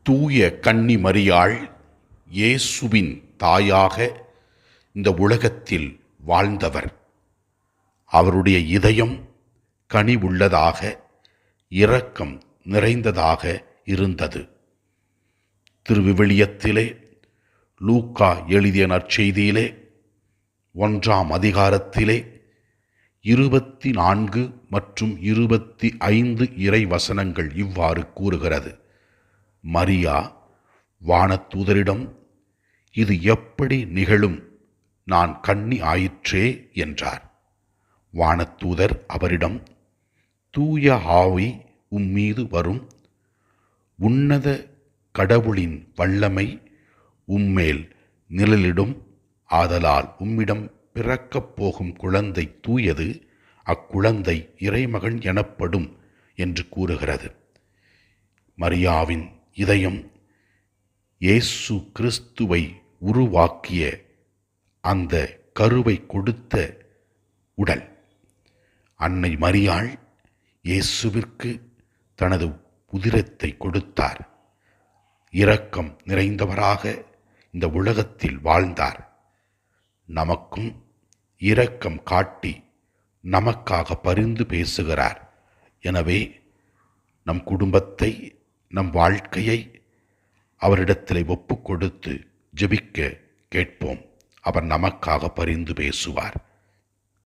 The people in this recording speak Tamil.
தூய கன்னி மரியாள் இயேசுவின் தாயாக இந்த உலகத்தில் வாழ்ந்தவர். அவருடைய இதயம் கனிவுள்ளதாக, இரக்கம் நிறைந்ததாக இருந்தது. திருவிவிலியத்திலே லூக்கா எழுதிய நற்செய்தியிலே 1ஆம் அதிகாரத்திலே 24 மற்றும் 25 இறை வசனங்கள் இவ்வாறு கூறுகிறது. மரியா வானதூதரிடம், இது எப்படி நிகழும், நான் கன்னி ஆயிற்றே என்றார். வானதூதர் அவரிடம், தூய ஆவி உம்மீது வரும், உன்னத கடவுளின் வல்லமை உம்மேல் நிழலிடும், ஆதலால் உம்மிடம் பிறக்கப் போகும் குழந்தை தூயது, அக்குழந்தை இறைமகன் எனப்படும் என்று கூறுகிறது. மரியாவின் இதயம் இயேசு கிறிஸ்துவை உருவாக்கிய அந்த கருவை கொடுத்த உடல். அன்னை மரியாள் இயேசுவிற்கு தனது உதிரத்தை கொடுத்தார். இரக்கம் நிறைந்தவராக இந்த உலகத்தில் வாழ்ந்தார். நமக்கும் இரக்கம் காட்டி நமக்காக பரிந்து பேசுகிறார். எனவே நம் குடும்பத்தை, நம் வாழ்க்கையை அவரிடத்தில் ஒப்பு கொடுத்து ஜெபிக்க கேட்போம். அவர் நமக்காக பரிந்து பேசுவார்.